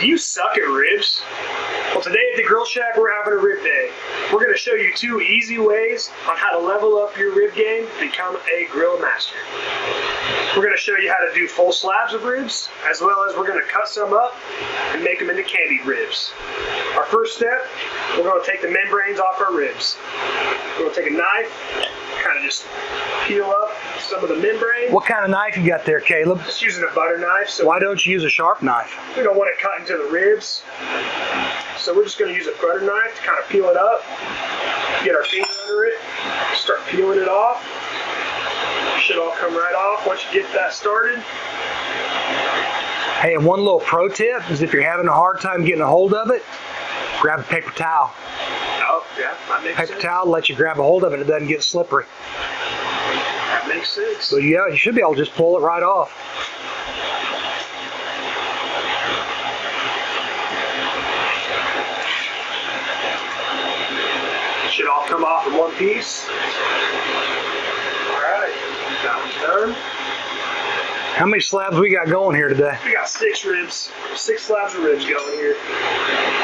Do you suck at ribs? Well, today at the Grill Shack, we're having a rib day. We're going to show you 2 easy ways on how to level up your rib game to become a grill master. We're going to show you how to do full slabs of ribs, as well as we're going to cut some up and make them into candied ribs. Our first step, we're going to take the membranes off our ribs. We're going to take a knife, kind of just peel up some of the membrane. What kind of knife you got there, Caleb? Just using a butter knife. So why don't you use a sharp knife? We don't want it cut into the ribs. So we're just going to use a butter knife to kind of peel it up, get our finger under it, start peeling it off. It should all come right off once you get that started. Hey, and one little pro tip is if you're having a hard time getting a hold of it, grab a paper towel. Oh, yeah, that makes sense. Paper towel lets you grab a hold of it, it doesn't get slippery. That makes sense. So yeah, you should be able to just pull it right off. Should all come off in one piece. Alright, that one's done. How many slabs we got going here today? We got 6 ribs, 6 slabs of ribs going here.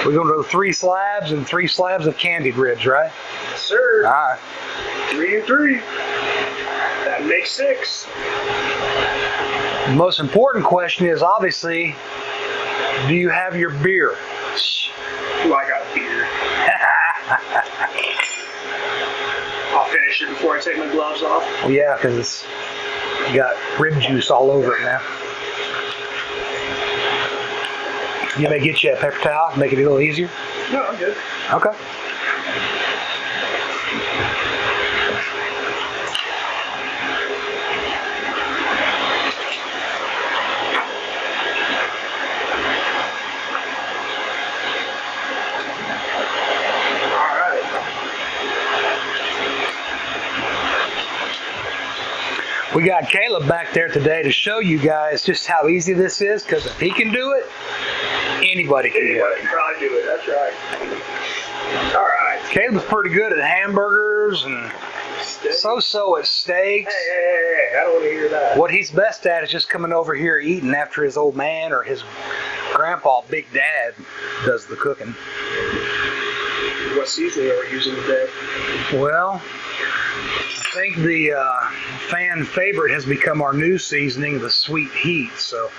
We're going to do 3 slabs and 3 slabs of candied ribs, right? Yes, sir. All right. 3 and 3. That makes 6. The most important question is obviously, do you have your beer? Ooh, I got beer. I'll finish it before I take my gloves off. Well, yeah, because it's got rib juice all over it now. You may get you a paper towel, make it a little easier? No, I'm good. Okay. We got Caleb back there today to show you guys just how easy this is, because if he can do it, anybody can do it. Anybody can probably do it, that's right. Alright. Caleb's pretty good at hamburgers and so-so at steaks. Hey, I don't want to hear that. What he's best at is just coming over here eating after his old man or his grandpa, Big Dad, does the cooking. What seasoning are we using today? Well, I think the fan favorite has become our new seasoning, the Sweet Heat. So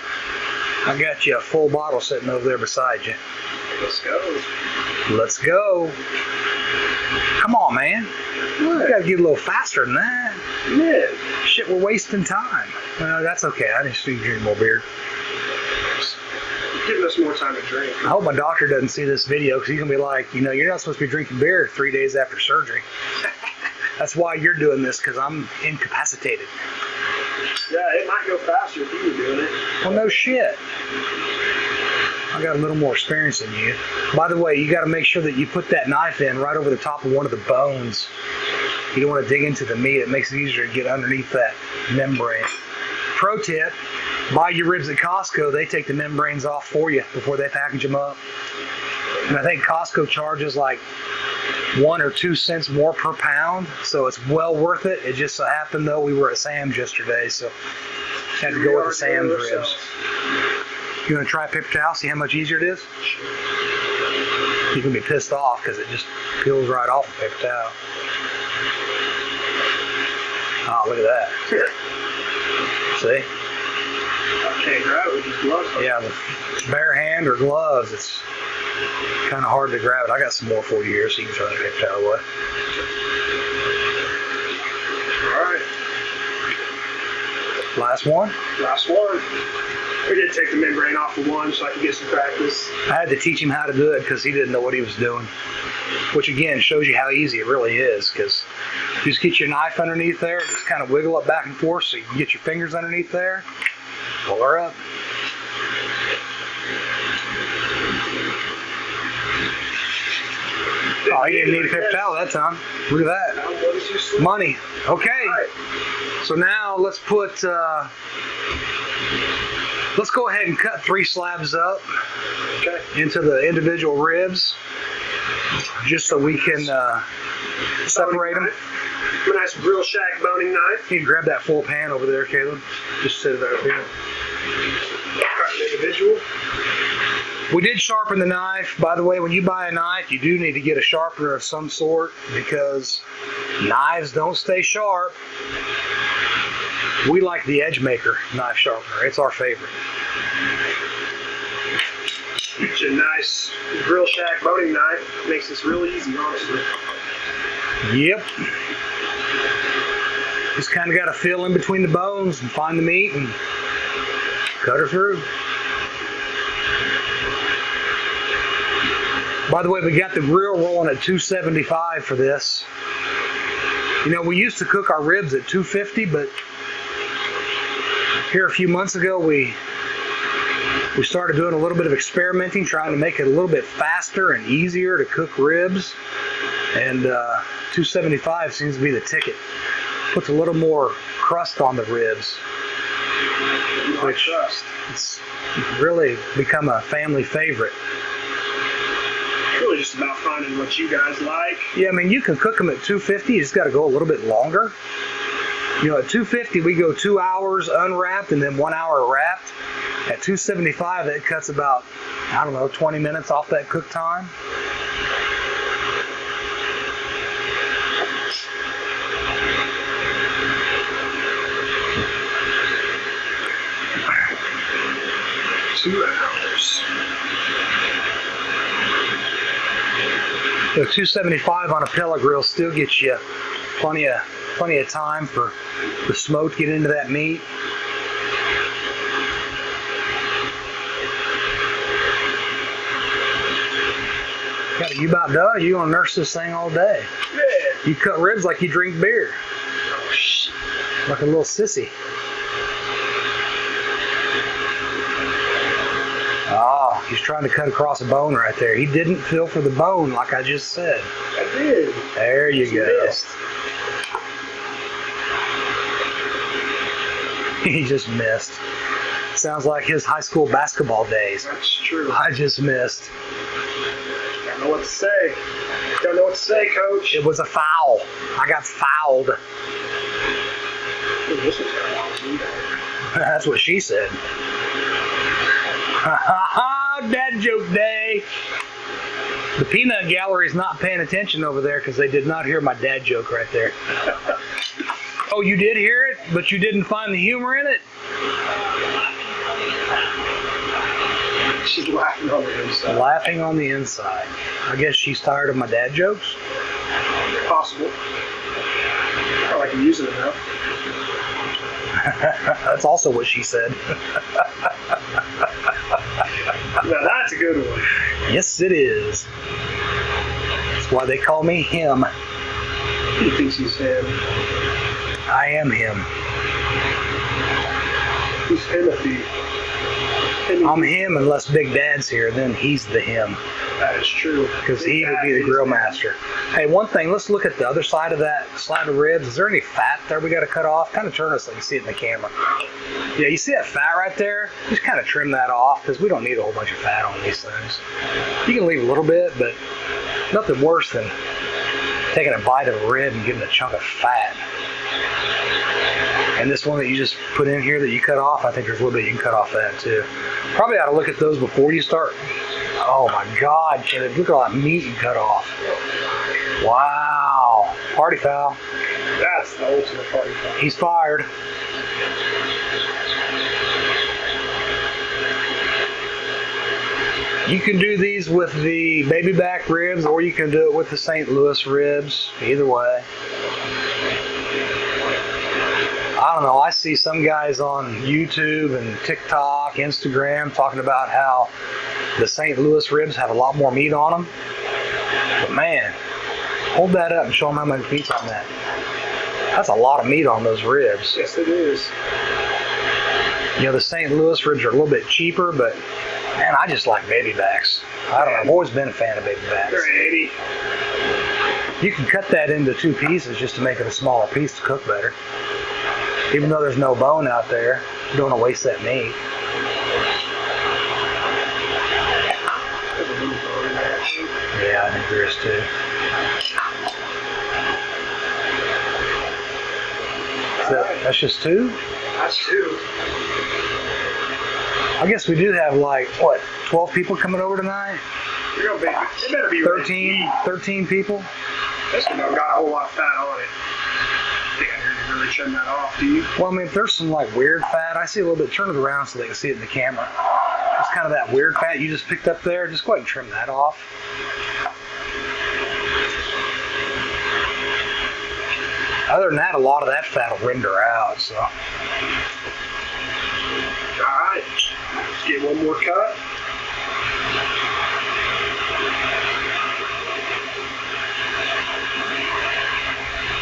I got you a full bottle sitting over there beside you. Let's go. Let's go. Come on, man. What? We gotta get a little faster than that. Yeah. Shit, we're wasting time. That's okay. I just need to drink more beer. Giving us more time to drink. I hope my doctor doesn't see this video, because he's gonna be like, you know, you're not supposed to be drinking beer 3 days after surgery. That's why you're doing this, because I'm incapacitated. Yeah, it might go faster if you were doing it. Well, no shit. I got a little more experience than you. By the way, you got to make sure that you put that knife in right over the top of one of the bones. You don't want to dig into the meat. It makes it easier to get underneath that membrane. Pro tip, buy your ribs at Costco. They take the membranes off for you before they package them up. And I think Costco charges like 1 or 2 cents more per pound, so it's well worth it. It just so happened though we were at Sam's yesterday, so had to go with the Sam's ribs. You want to try a paper towel, see how much easier it is? You can be pissed off because it just peels right off a paper towel. Oh, look at that. See? I can't grab it with these gloves. Yeah, the bare hand or gloves, it's kind of hard to grab it. I got some more for you here so you can throw that paper towel away. Alright. Last one? Last one. We did take the membrane off of one so I could get some practice. I had to teach him how to do it because he didn't know what he was doing. Which again shows you how easy it really is, because you just get your knife underneath there, just kind of wiggle it back and forth so you can get your fingers underneath there, pull her up. Oh, he didn't need a paper towel that time. Look at that. Money. Okay. So now let's put, let's go ahead and cut 3 slabs up into the individual ribs, just so we can separate them. A nice Grill Shak boning knife. You can grab that full pan over there, Caleb. Just sit it right here. Cut an individual. We did sharpen the knife. By the way, when you buy a knife, you do need to get a sharpener of some sort because knives don't stay sharp. We like the Edge Maker knife sharpener. It's our favorite. It's a nice Grill Shak boning knife. Makes this really easy, honestly. Yep. Just kind of got to feel in between the bones and find the meat and cut her through. By the way, we got the grill rolling at 275 for this. You know, we used to cook our ribs at 250, but here a few months ago we started doing a little bit of experimenting, trying to make it a little bit faster and easier to cook ribs. And 275 seems to be the ticket. Puts a little more crust on the ribs, which it's really become a family favorite. Really just about finding what you guys like. Yeah, I mean, you can cook them at 250. You just got to go a little bit longer. You know, at 250, we go 2 hours unwrapped and then 1 hour wrapped. At 275, that cuts about, I don't know, 20 minutes off that cook time. So 275 on a pellet grill still gets you plenty of time for the smoke to get into that meat. You about done? You gonna nurse this thing all day? Yeah. You cut ribs like you drink beer. Oh shit. Like a little sissy. Oh, he's trying to cut across a bone right there. He didn't feel for the bone like I just said. I did. There you go. Missed. He just missed. Sounds like his high school basketball days. That's true. I just missed. Don't know what to say. Don't know what to say, Coach. It was a foul. I got fouled. Ooh, this one's got a lot of meat. That's what she said. Dad joke day. The peanut gallery's not paying attention over there because they did not hear my dad joke right there. Oh, you did hear it, but you didn't find the humor in it? She's laughing on the inside. Laughing on the inside. I guess she's tired of my dad jokes? Possible. I like using it now. That's also what she said. Now that's a good one. Yes, it is. That's why they call me him. He thinks he's him. I am him. Who's Timothy? I'm him unless Big Dad's here, then he's the him. That is true. Because he would be the grill master. Hey, one thing, let's look at the other side of that slide of ribs. Is there any fat there we got to cut off? Kind of turn us so you can see it in the camera. Yeah, you see that fat right there? Just kind of trim that off because we don't need a whole bunch of fat on these things. You can leave a little bit, but nothing worse than taking a bite of a rib and getting a chunk of fat. And this one that you just put in here that you cut off, I think there's a little bit you can cut off that too. Probably ought to look at those before you start. Oh my God, Kenneth, look at all that meat you cut off. Wow. Party foul. That's the ultimate party foul. He's fired. You can do these with the baby back ribs or you can do it with the St. Louis ribs. Either way. I don't know, I see some guys on YouTube and TikTok, Instagram talking about how the St. Louis ribs have a lot more meat on them. But man, hold that up and show them how much meat's on that. That's a lot of meat on those ribs. Yes, it is. You know, the St. Louis ribs are a little bit cheaper, but man, I just like baby backs. I don't know, I've always been a fan of baby backs. They're 80. You can cut that into 2 pieces just to make it a smaller piece to cook better. Even though there's no bone out there, you don't want to waste that meat. Yeah, I think there is too. That's just 2? That's 2. I guess we do have like, what, 12 people coming over tonight? You're gonna be, it better be 13 people? This one don't got a whole lot of fat on it. I think I need to really trim that off, do you? Well, I mean, if there's some like weird fat, I see a little bit, turn it around so they can see it in the camera. It's kind of that weird fat you just picked up there. Just go ahead and trim that off. Other than that, a lot of that fat will render out, so. Alright, let's get one more cut.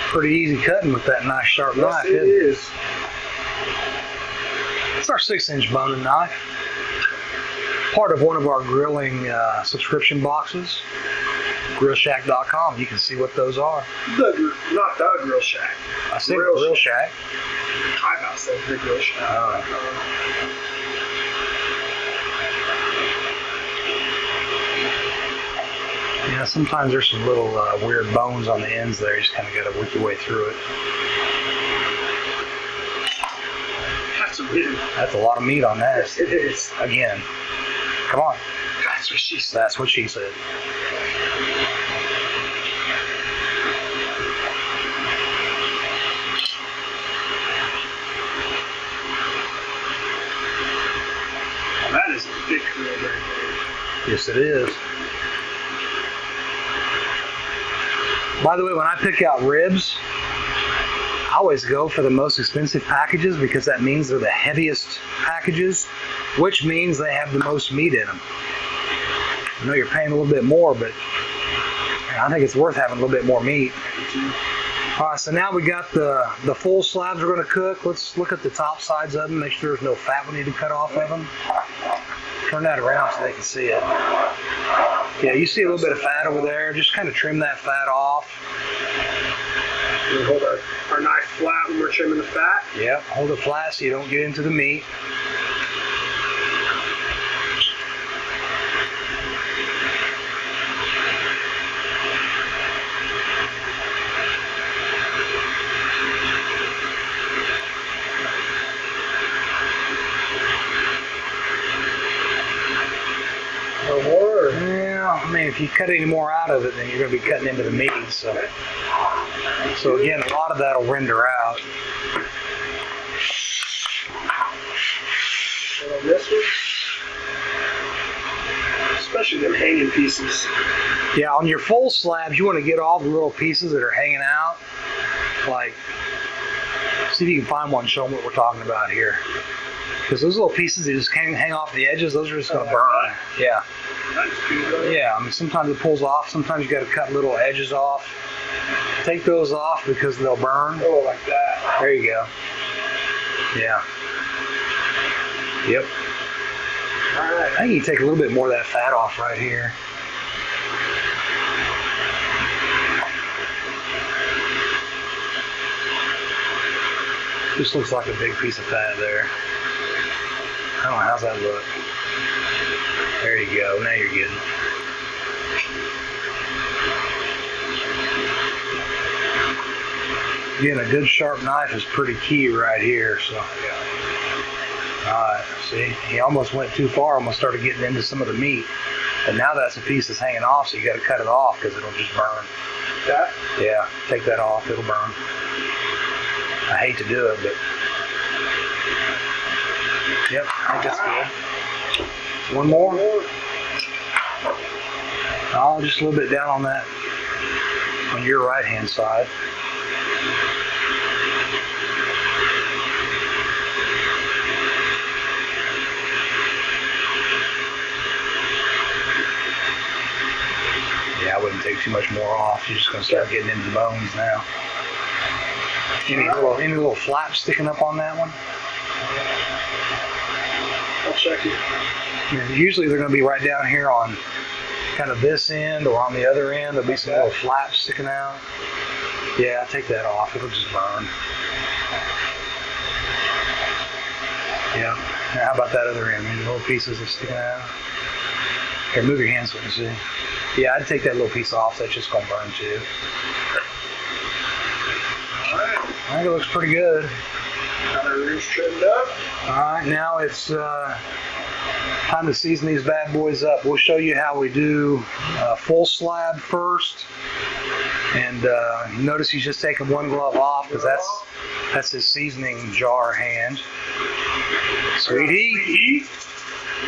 Pretty easy cutting with that nice sharp knife, Yes, it isn't it? is. It's our 6-inch boning knife. Part of one of our grilling subscription boxes. GrillShak.com. You can see what those are. Not the Grill Shak. I said Grill Shak. I about said the Grill Shak. Yeah, sometimes there's some little weird bones on the ends there. You just kind of got to work your way through it. That's a bit. That's a lot of meat on that. Yes, it is. Again, come on. That's what she said. That's what she said. That is a big grill right there. Yes, it is. By the way, when I pick out ribs, I always go for the most expensive packages because that means they're the heaviest packages, which means they have the most meat in them. I know you're paying a little bit more, but I think it's worth having a little bit more meat. All right, so now we got the full slabs we're going to cook. Let's look at the top sides of them, make sure there's no fat we need to cut off of them. Turn that around so they can see it. Yeah, you see a little bit of fat over there. Just kind of trim that fat off. We hold our knife flat when we're trimming the fat. Yep, hold it flat so you don't get into the meat. No more? Yeah, I mean, if you cut any more out of it, then you're going to be cutting into the meat. So again, a lot of that will render out. And on this one, especially them hanging pieces. Yeah, on your full slabs, you want to get all the little pieces that are hanging out. Like, see if you can find one, show them what we're talking about here. Because those little pieces that just hang off the edges, those are just going to burn. Yeah. Yeah, I mean, sometimes it pulls off. Sometimes you got to cut little edges off. Take those off because they'll burn. Oh, like that. There you go. Yeah. Yep. All right. I think you take a little bit more of that fat off right here. Just looks like a big piece of fat there. I don't know, how's that look? There you go, now you're good. Again, a good sharp knife is pretty key right here, so. Alright, see, he almost went too far, almost started getting into some of the meat. And now that's a piece that's hanging off, so you gotta cut it off because it'll just burn. That? Yeah, take that off, it'll burn. I hate to do it, but. Yep, I think that's good. One more. Oh, just a little bit down on that, on your right hand side. Yeah, I wouldn't take too much more off. You're just going to start getting into the bones now. Any little flaps sticking up on that one? I'll check it. Yeah, usually they're going to be right down here on kind of this end or on the other end. There'll be some little flaps sticking out. Yeah, take that off. It'll just burn. Yeah. Now, how about that other end? Any little pieces are sticking out? Here, move your hands so you can see. Yeah, I'd take that little piece off. That's just going to burn too. Alright. I think it looks pretty good. Got our ribs trimmed up. Alright, now it's Time to season these bad boys up. We'll show you how we do full slab first. And notice he's just taking one glove off because that's his seasoning jar hand. Sweet heat.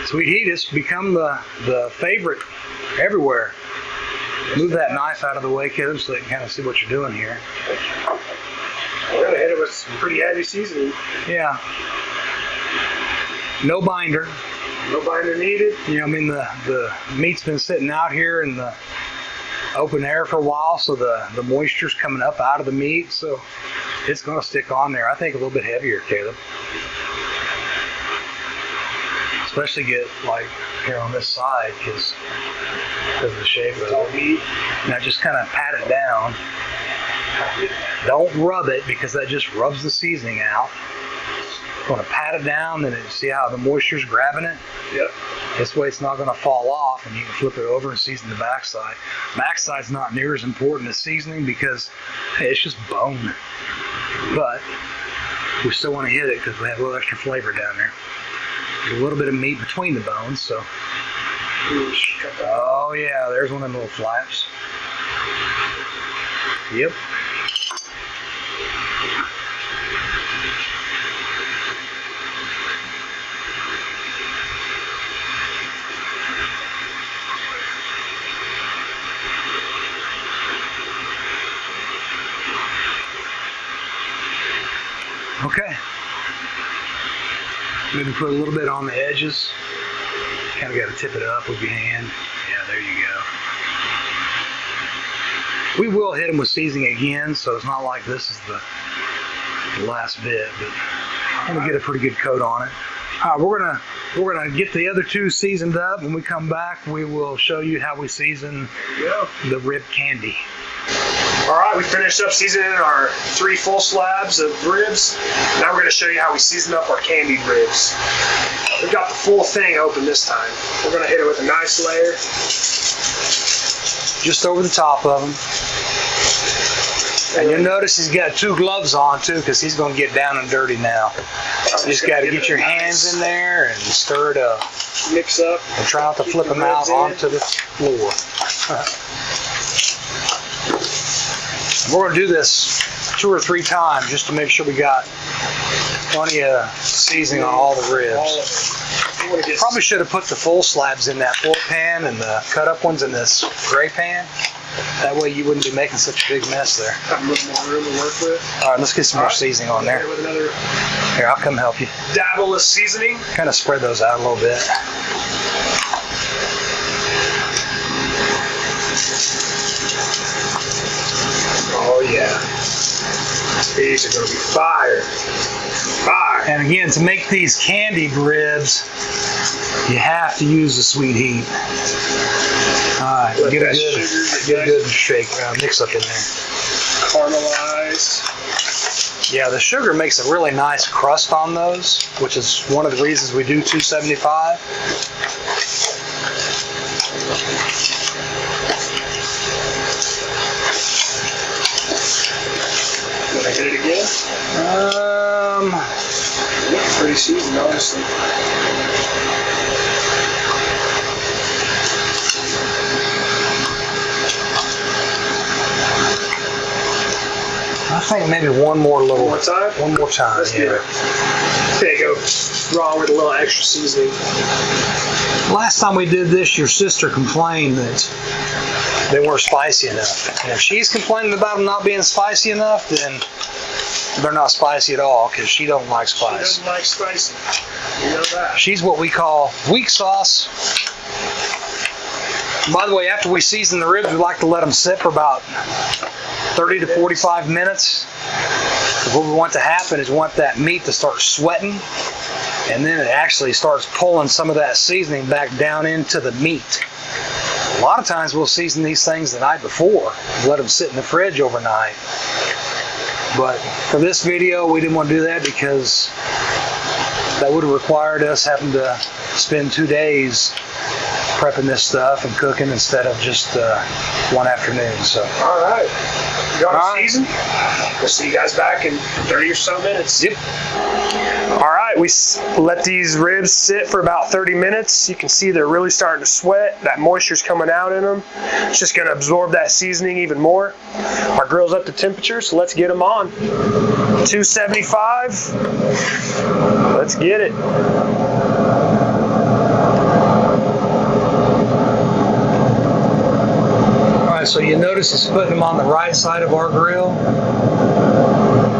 Sweet heat has become the favorite everywhere. Move that knife out of the way, kiddo, so they can kind of see what you're doing here. We're going to hit it with some pretty heavy seasoning. Yeah. No binder. No binder needed. You know, I mean, the meat's been sitting out here in the open air for a while, so the moisture's coming up out of the meat, so it's going to stick on there. I think a little bit heavier, Caleb. Especially get like here on this side because of the shape of the meat. Now just kind of pat it down. Don't rub it because that just rubs the seasoning out. You want to pat it down, then see how the moisture's grabbing it? Yep. This way it's not going to fall off, and you can flip it over and season the backside. Backside's not near as important as seasoning because, hey, it's just bone. But we still want to hit it because we have a little extra flavor down there. There's a little bit of meat between the bones, so. Oh yeah, there's one of them little flaps. Yep. Okay. Maybe put a little bit on the edges. Kind of got to tip it up with your hand. Yeah, there you go. We will hit them with seasoning again, so it's not like this is the last bit, but I'm gonna get a pretty good coat on it. All right, we're gonna get the other two seasoned up. When we come back, we will show you how we season the rib candy. All right, we finished up seasoning our 3 full slabs of ribs. Now we're going to show you how we season up our candied ribs. We've got the full thing open this time. We're going to hit it with a nice layer. Just over the top of them. And you'll notice he's got 2 gloves on too, because he's going to get down and dirty now. You just got to get your hands in there and stir it up. Mix up. And try not to flip them out onto the floor. We're going to do this 2 or 3 times just to make sure we got plenty of seasoning on all the ribs. Probably should have put the full slabs in that 4 pan and the cut up ones in this gray pan. That way you wouldn't be making such a big mess there. Have a little more room to work with. All right, let's get some more seasoning on there. With another Here, I'll come help you. dabble of seasoning. Kind of spread those out a little bit. Oh yeah, these are going to be fire. Fire. And again, to make these candied ribs, you have to use the sweet heat. All right, get a good shake, mix up in there. Caramelized. Yeah, the sugar makes a really nice crust on those, which is one of the reasons we do 275. Did I hit it again? Looks pretty seasoned, honestly. I think maybe one more time. One more time. Let's do it. There you go. Raw with a little extra seasoning. Last time we did this, your sister complained that they weren't spicy enough. And if she's complaining about them not being spicy enough, then they're not spicy at all because she don't like spice. She doesn't like spicy. You know that. She's what we call weak sauce. By the way, after we season the ribs, we like to let them sit for about 30 to 45 minutes. What we want to happen is we want that meat to start sweating, and then it actually starts pulling some of that seasoning back down into the meat. A lot of times we'll season these things the night before and let them sit in the fridge overnight. But for this video, we didn't want to do that because that would have required us having to spend 2 days prepping this stuff and cooking instead of just one afternoon. So. All right. You got it seasoned? We'll see you guys back in 30 or so minutes. Yep. All right. right, we let these ribs sit for about 30 minutes. You can see they're really starting to sweat. That moisture's coming out in them. It's just gonna absorb that seasoning even more. Our grill's up to temperature, so let's get them on. 275. Let's get it. All right, so you notice it's putting them on the right side of our grill.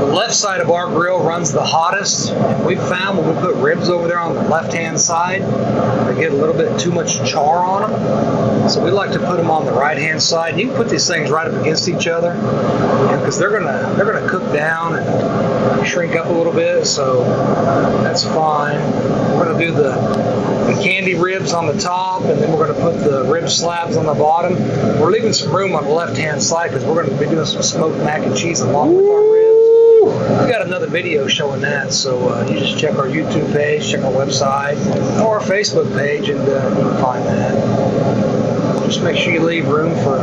The left side of our grill runs the hottest. And we found when we put ribs over there on the left-hand side, they get a little bit too much char on them. So we like to put them on the right-hand side. You can put these things right up against each other, because they're gonna cook down and shrink up a little bit. So that's fine. We're gonna do the candy ribs on the top, and then we're gonna put the rib slabs on the bottom. We're leaving some room on the left-hand side because we're gonna be doing some smoked mac and cheese along with our ribs. We got another video showing that, so you just check our YouTube page, check our website, or our Facebook page, and you can find that. Just make sure you leave room for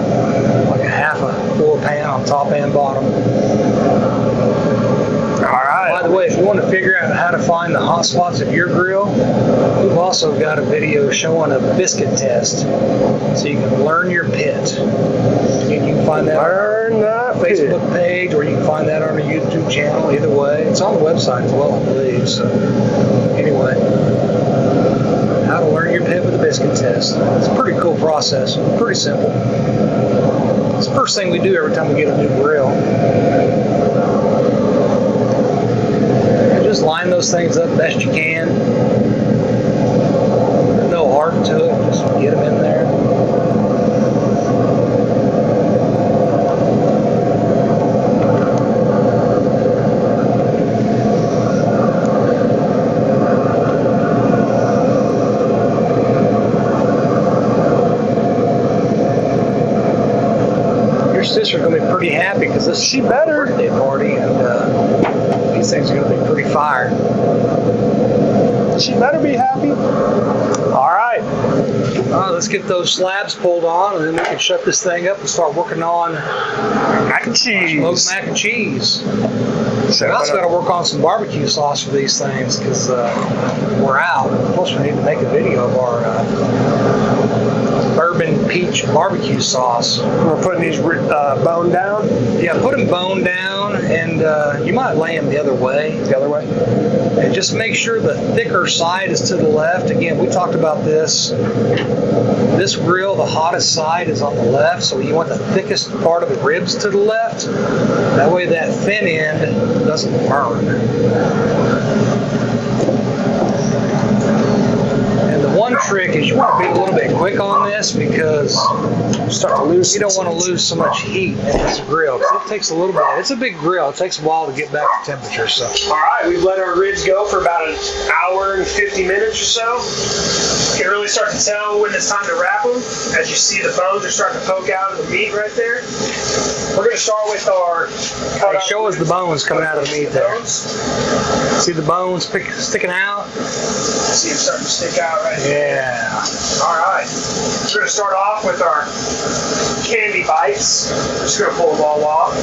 like a half a full pan on top and bottom. All right. By the way, if you want to figure out how to find the hot spots of your grill, we've also got a video showing a biscuit test, so you can learn your pit. You can find that on our Facebook page, or you can find that on our YouTube channel. Either way, it's on the website as well, I believe. So anyway, how to learn your pit with a biscuit test. It's a pretty cool process. Pretty simple. It's the first thing we do every time we get a new grill. Just line those things up best you can. No art to it, just get them in there. Your sister's gonna be pretty happy because this is her birthday party, and these things are going to be pretty fire. She better be happy. All right. Let's get those slabs pulled on, and then we can shut this thing up and start working on mac and cheese. Smoked mac and cheese. So we also got to work on some barbecue sauce for these things because we're out. Plus, we need to make a video of our bourbon peach barbecue sauce. We're putting these bone down? Yeah, put them bone down, and you might lay them the other way. The other way? And just make sure the thicker side is to the left. Again, we talked about this. This grill, the hottest side is on the left, so you want the thickest part of the ribs to the left. That way that thin end doesn't burn. And the one trick is you want to be a little bit quick on this because you don't want to lose so much heat in this grill. It takes a little bit. It's a big grill. It takes a while to get back to temperature. So. All right, we've let our ribs go for about an hour and 50 minutes or so. You can really start to tell when it's time to wrap them. As you see, the bones are starting to poke out of the meat right there. We're going to start with our show us the bones coming out of the meat there. See the bones sticking out? See them starting to stick out right there. Yeah. All right. We're going to start off with our candy bites. We're just going to pull them all off.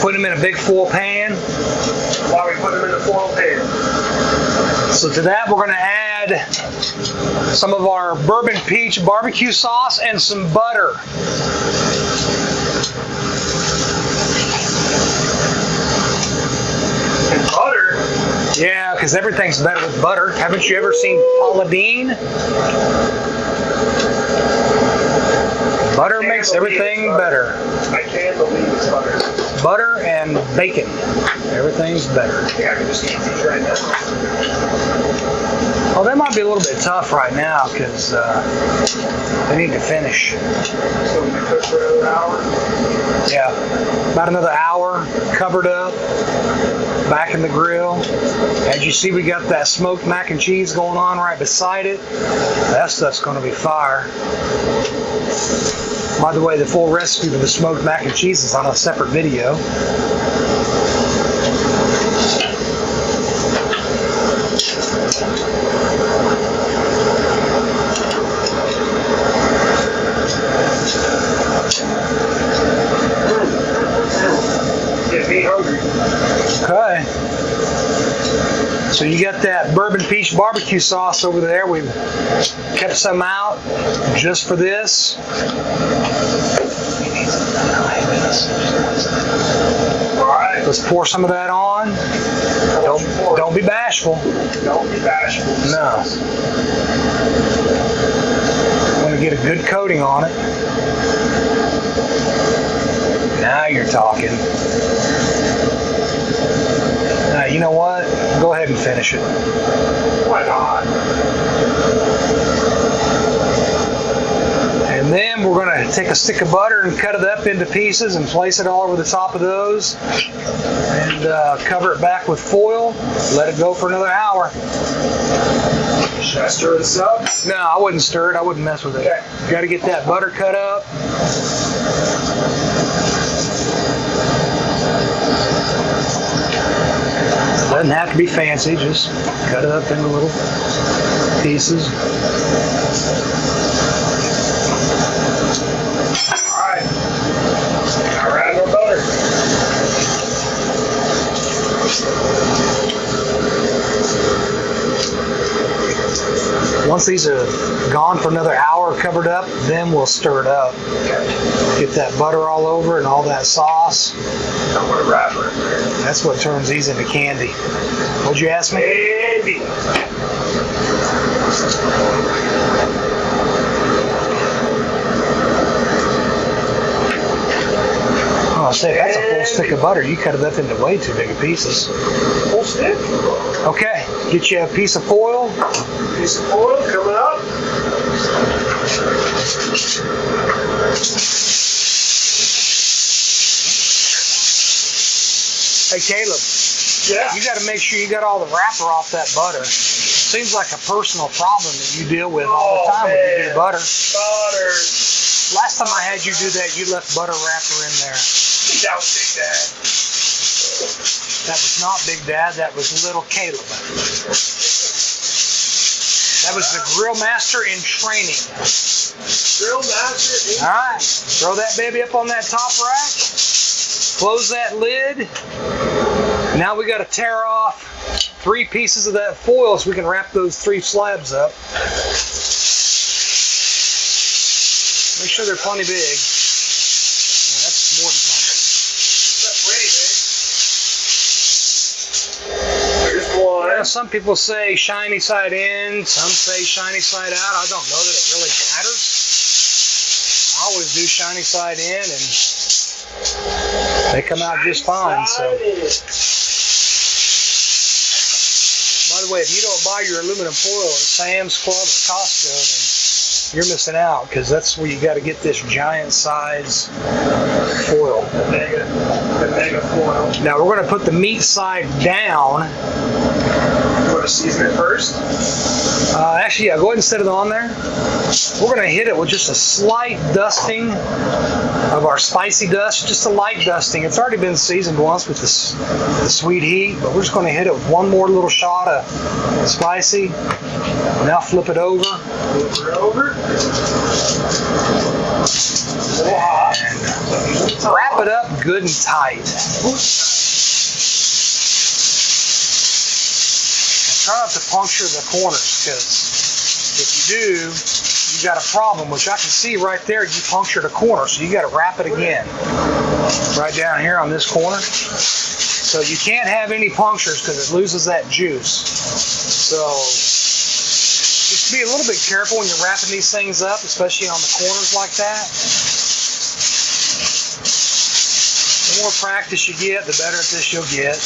Put them in a big full pan. While we put them in the foil pan. So to that, we're going to add some of our bourbon peach barbecue sauce and some butter. And butter? Yeah, because everything's better with butter. Haven't you ever seen Paula Deen? Butter makes everything better. I can't believe it's butter. Butter and bacon. Everything's better. Yeah, I can just eat these right now. Oh, that might be a little bit tough right now because they need to finish. So we can cook for another hour? Yeah, about another hour, covered up, back in the grill. As you see, we got that smoked mac and cheese going on right beside it. That stuff's going to be fire. By the way, the full recipe for the smoked mac and cheese is on a separate video. Get me hungry. Okay. So you got that bourbon peach barbecue sauce over there. We've kept some out just for this. All right. Let's pour some of that on. Don't be bashful. Don't be bashful. No. Want to get a good coating on it. Now you're talking. Now, you know what? Go ahead and finish it. Why not? And then we're going to take a stick of butter and cut it up into pieces and place it all over the top of those. And cover it back with foil. Let it go for another hour. Should I stir this up? No, I wouldn't stir it. I wouldn't mess with it. Okay. Got to get that butter cut up. Doesn't have to be fancy. Just cut it up into little pieces. All right. Now we're adding our butter. Once these are gone for another hour covered up, then we'll stir it up. Get that butter all over and all that sauce. I'm gonna wrap it in there. That's what turns these into candy. What'd you ask me? Candy. Oh, say that's a full stick of butter. You cut it up into way too big of pieces. Full stick. Okay, get you a piece of foil. Piece of foil coming up. Hey Caleb, Yeah. you got to make sure you got all the wrapper off that butter. Seems like a personal problem that you deal with all the time when you do butter. Butter. Last time I had you do that, you left butter wrapper in there. That was Big Dad. That was not Big Dad, that was little Caleb. That was the grill master in training. Grill master. All right, throw that baby up on that top rack. Close that lid. Now we got to tear off 3 pieces of that foil so we can wrap those 3 slabs up. Make sure they're plenty big. Yeah, that's more than plenty. There's one. Yeah, some people say shiny side in, some say shiny side out. I don't know that it really matters. I always do shiny side in, and they come out just fine. So, by the way, if you don't buy your aluminum foil at Sam's Club or Costco, then you're missing out, because that's where you got to get this giant size foil. The mega foil. Now we're going to put the meat side down. You want to season it first? Actually, yeah, go ahead and set it on there. We're going to hit it with just a slight dusting of our spicy dust, just a light dusting. It's already been seasoned once with the sweet heat, but we're just going to hit it with one more little shot of spicy. Now flip it over. Flip it over. And wrap it up good and tight. Try not to puncture the corners, because if you do, you got a problem, which I can see right there. You punctured a corner, so you got to wrap it again. Right down here on this corner. So you can't have any punctures because it loses that juice. So just be a little bit careful when you're wrapping these things up, especially on the corners like that. The more practice you get, the better at this you'll get.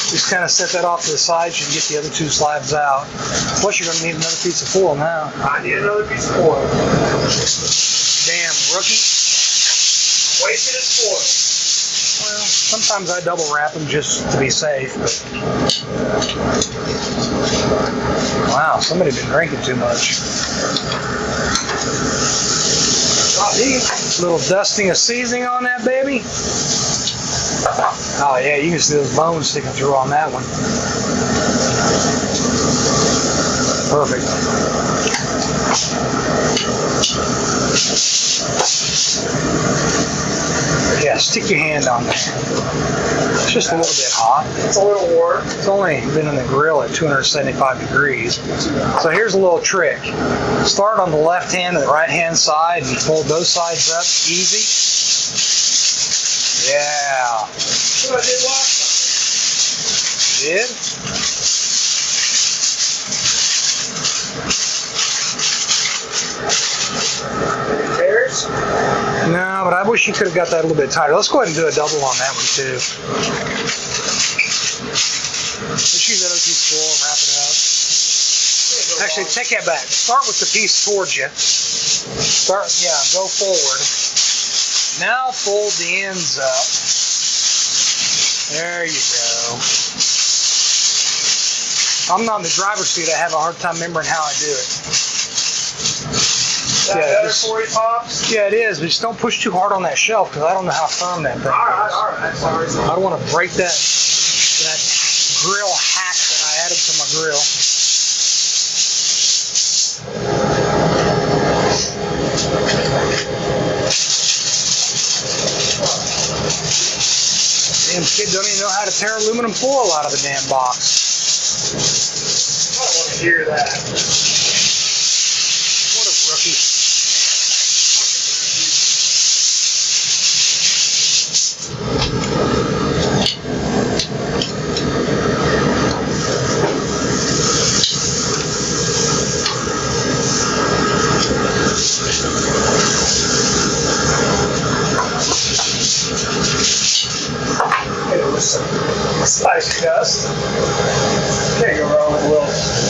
Just kind of set that off to the side so you can get the other 2 slabs out. Plus, you're going to need another piece of foil now. I need another piece of foil. Damn rookie. Wasted his foil. Well, sometimes I double wrap them just to be safe. But wow, somebody been drinking too much. Little dusting of seasoning on that baby. Oh yeah, you can see those bones sticking through on that one. Perfect. Yeah, stick your hand on there. It's just a little bit hot. It's a little warm. It's only been in the grill at 275 degrees. So here's a little trick. Start on the left hand and the right hand side and fold both sides up easy. Yeah. That's what I did last time. Did? Tears? No, but I wish you could have got that a little bit tighter. Let's go ahead and do a double on that one too. Let's use that other piece full and wrap it up. Actually, take that back. Start with the piece towards you. Go forward. Now fold the ends up. There you go. I'm not in the driver's seat. I have a hard time remembering how I do it. Is that better for you, Pops? Yeah, it is, but just don't push too hard on that shelf because I don't know how firm that thing is. All right. Sorry. I don't want to break that grill hack that I added to my grill. Damn kid don't even know how to tear aluminum foil out of the damn box. I don't want to hear that. What a rookie. Spice dust. Can't go wrong with a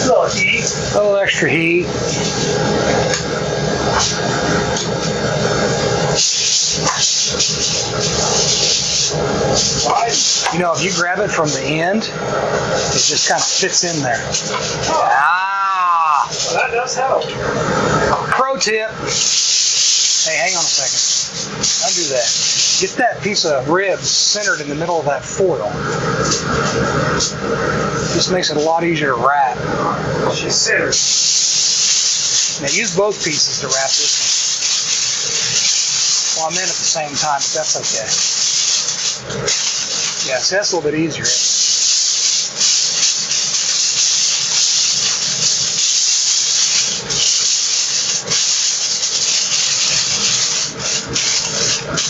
little heat. A little extra heat. You know, if you grab it from the end, it just kind of fits in there. Ah! Well, that does help. Pro tip. Hey, hang on a second. Undo that. Get that piece of ribs centered in the middle of that foil. Just makes it a lot easier to wrap. She's centered. Now use both pieces to wrap this one. Well, I'm in at the same time, but that's okay. Yeah, see, that's a little bit easier.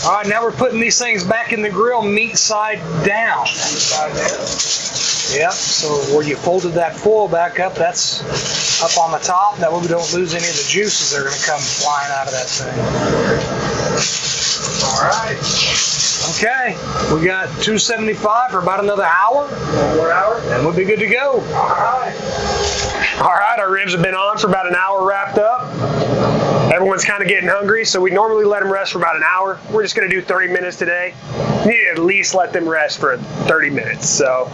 All right, now we're putting these things back in the grill, meat side down. Yep, so where you folded that foil back up, that's up on the top. That way we don't lose any of the juices that are going to come flying out of that thing. All right. Okay, we got 275 for about another hour. 1 more hour. And we'll be good to go. All right, our ribs have been on for about an hour wrapped up. Everyone's kind of getting hungry, so we normally let them rest for about an hour. We're just going to do 30 minutes today. You need to at least let them rest for 30 minutes. So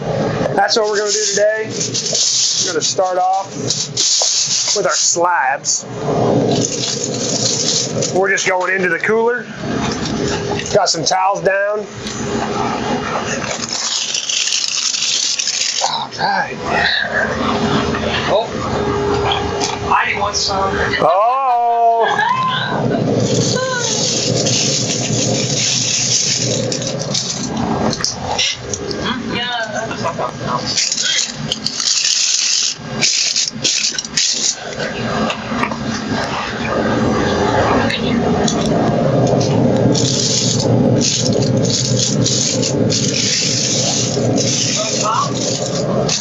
that's what we're going to do today. We're going to start off with our slabs. We're just going into the cooler. Got some towels down. All right. Oh, Heidi wants some. Oh!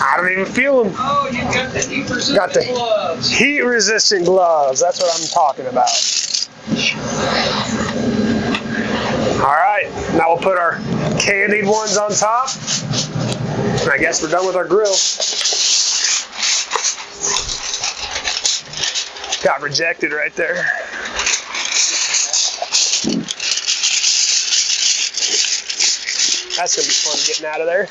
I don't even feel them. Oh, you got the heat-resistant Got the gloves. heat-resistant gloves. That's what I'm talking about. All right, now we'll put our candied ones on top. And I guess we're done with our grill. Got rejected right there. That's gonna be fun getting out of there.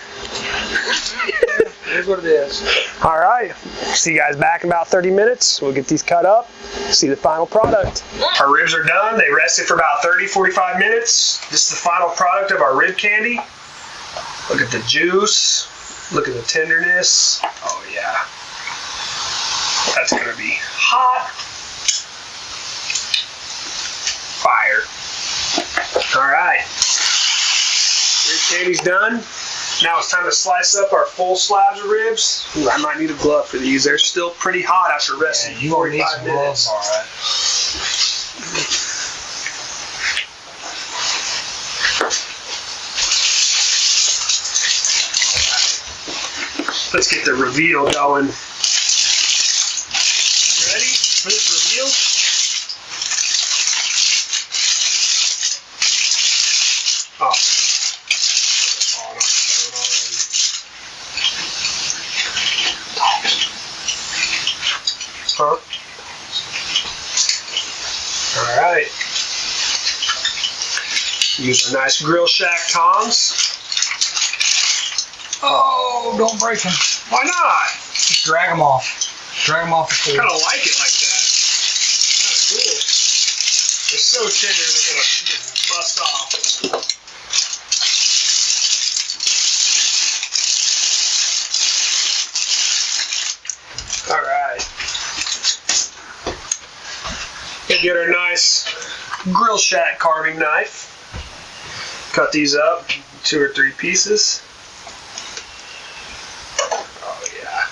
Here's what it is. All right, see you guys back in about 30 minutes. We'll get these cut up, see the final product. Our ribs are done. They rested for about 30, 45 minutes. This is the final product of our rib candy. Look at the juice. Look at the tenderness. Oh yeah. That's gonna be hot. Fire. All right. Candy's done. Now it's time to slice up our full slabs of ribs. Ooh, I might need a glove for these. They're still pretty hot after resting. You won't need some gloves, all right. Let's get the reveal going. Ready for this reveal? Oh. Falling off the bone already. Huh? Alright. Use our nice Grill Shak tongs. Oh, don't break them. Why not? Just drag them off. Drag them off the floor. I kind of like it like that. Kind of cool. They're so tender they're going to just bust off. Alright. We'll get our nice Grill Shak carving knife. Cut these up, 2 or 3 pieces. Oh yeah.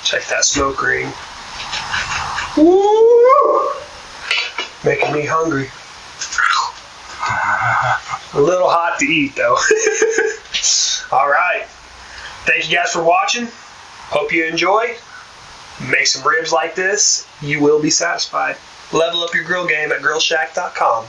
Check that smoke ring. Woo! Making me hungry. A little hot to eat though. All right. Thank you guys for watching. Hope you enjoy. Make some ribs like this. You will be satisfied. Level up your grill game at grillshak.com.